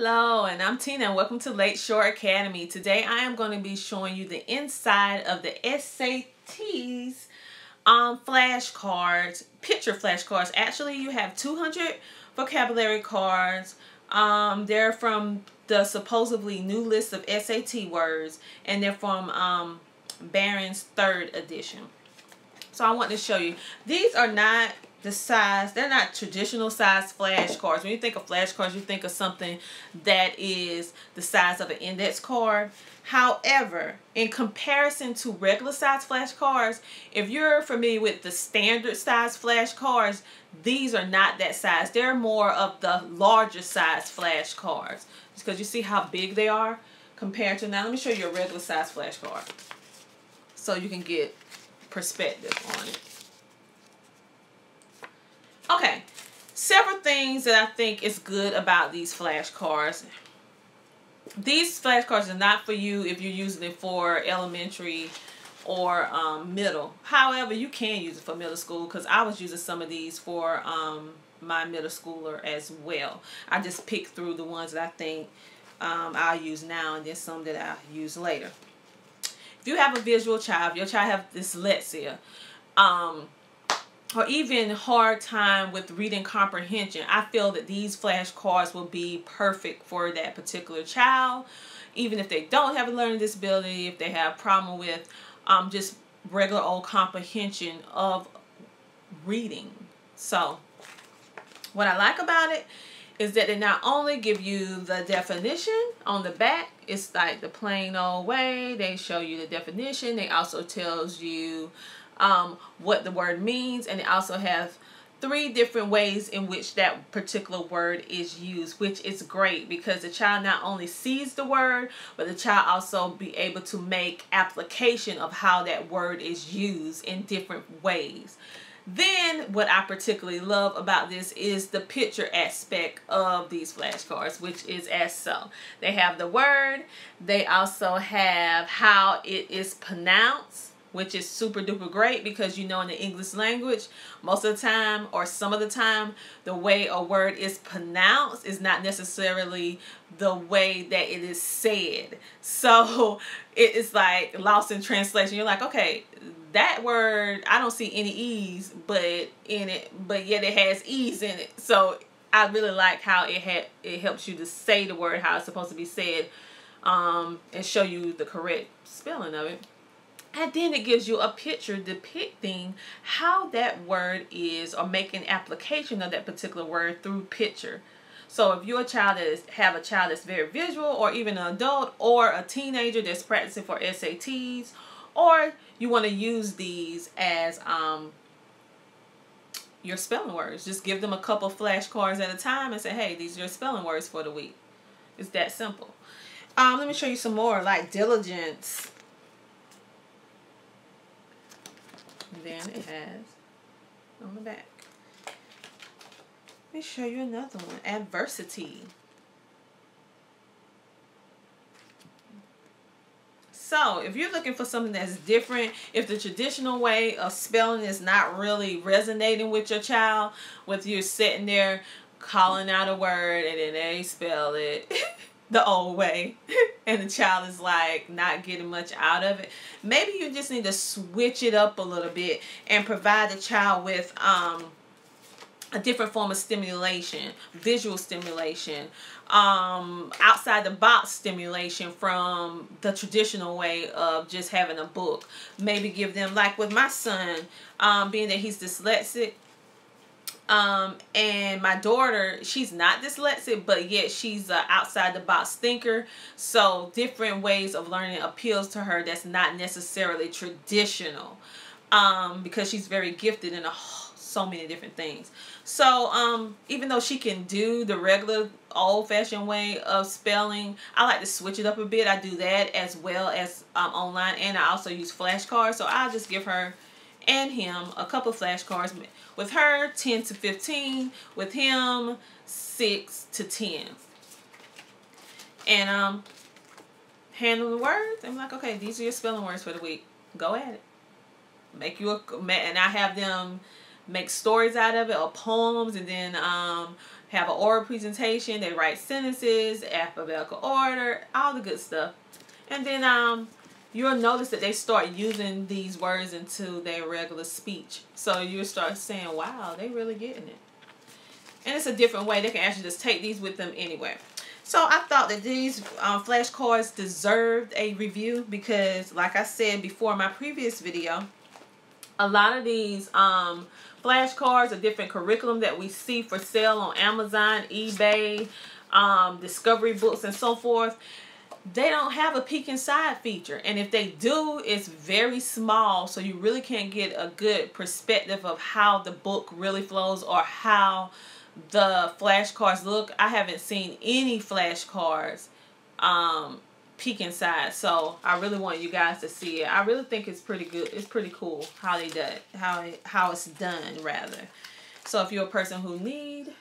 Hello, and I'm Tina, and welcome to Lakeshore Academy. Today I am going to be showing you the inside of the SATs flashcards, picture flashcards. Actually, you have 200 vocabulary cards. They're from the supposedly new list of SAT words, and they're from Barron's 3rd edition. So I want to show you. These are not the size, they're not traditional size flashcards. When you think of flashcards, you think of something that is the size of an index card. However, in comparison to regular size flashcards, if you're familiar with the standard size flashcards, these are not that size. They're more of the larger size flashcards, because you see how big they are compared to, now let me show you a regular size flashcard so you can get perspective on it. Okay, several things that I think is good about these flashcards. These flashcards are not for you if you're using it for elementary or middle. However, you can use it for middle school, because I was using some of these for my middle schooler as well. I just picked through the ones that I think I'll use now, and then some that I'll use later. If you have a visual child, if your child have dyslexia, or even hard time with reading comprehension, I feel that these flashcards will be perfect for that particular child. Even if they don't have a learning disability, if they have a problem with just regular old comprehension of reading. So what I like about it is that they not only give you the definition on the back, it's like the plain old way. They show you the definition. They also tells you what the word means, and they also have 3 different ways in which that particular word is used, which is great because the child not only sees the word, but the child also be able to make application of how that word is used in different ways. Then what I particularly love about this is the picture aspect of these flashcards, which is as so. They have the word, they also have how it is pronounced, which is super duper great, because you know in the English language, most of the time or some of the time, the way a word is pronounced is not necessarily the way that it is said. So it is like lost in translation. You're like, okay, that word, I don't see any E's but in it, but yet it has E's in it. So I really like how it helps you to say the word how it's supposed to be said, and show you the correct spelling of it. And then it gives you a picture depicting how that word is, or making application of that particular word through picture. So if you're a child have a child that's very visual, or even an adult or a teenager that's practicing for SATs, or you want to use these as your spelling words, just give them a couple flashcards at a time and say, hey, these are your spelling words for the week. It's that simple. Let me show you some more, like diligence. And then it has on the back. Let me show you another one. Adversity. So if you're looking for something that's different, if the traditional way of spelling is not really resonating with your child, with you sitting there calling out a word and then they spell it the old way and the child is like not getting much out of it, maybe you just need to switch it up a little bit and provide the child with a different form of stimulation, visual stimulation, outside the box stimulation from the traditional way of just having a book. Maybe give them, like with my son, being that he's dyslexic, and my daughter, she's not dyslexic, but yet she's an outside the box thinker. So different ways of learning appeals to her that's not necessarily traditional, because she's very gifted in so many different things. So even though she can do the regular old-fashioned way of spelling, I like to switch it up a bit. I do that as well as online, and I also use flashcards. So I'll just give her and him a couple flashcards. With her, 10 to 15. With him, 6 to 10. And handle the words. I'm like, okay, these are your spelling words for the week. Go at it. Make you and I have them make stories out of it, or poems, and then have an oral presentation. They write sentences, alphabetical order, all the good stuff. And then you'll notice that they start using these words into their regular speech. So you'll start saying, wow, they really getting it. And it's a different way. They can actually just take these with them anywhere. So I thought that these flashcards deserved a review because, like I said before in my previous video, a lot of these flashcards, a different curriculum that we see for sale on Amazon, eBay, Discovery Books, and so forth, they don't have a peek inside feature. And if they do, it's very small, so you really can't get a good perspective of how the book really flows or how the flashcards look. I haven't seen any flashcards peek inside, so I really want you guys to see it. I really think it's pretty good. It's pretty cool how they do it, how it's done rather. So if you're a person who need,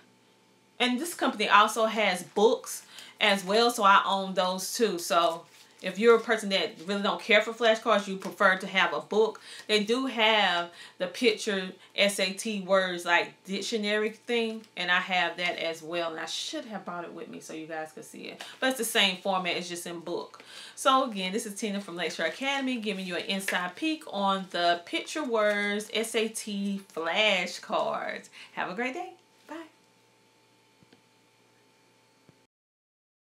and this company also has books as well, so I own those too. So if you're a person that really don't care for flashcards, you prefer to have a book, they do have the picture SAT words like dictionary thing, and I have that as well. And I should have brought it with me so you guys could see it. But it's the same format, it's just in book. So again, this is Tina from Lakeshore Academy giving you an inside peek on the picture words SAT flashcards. Have a great day.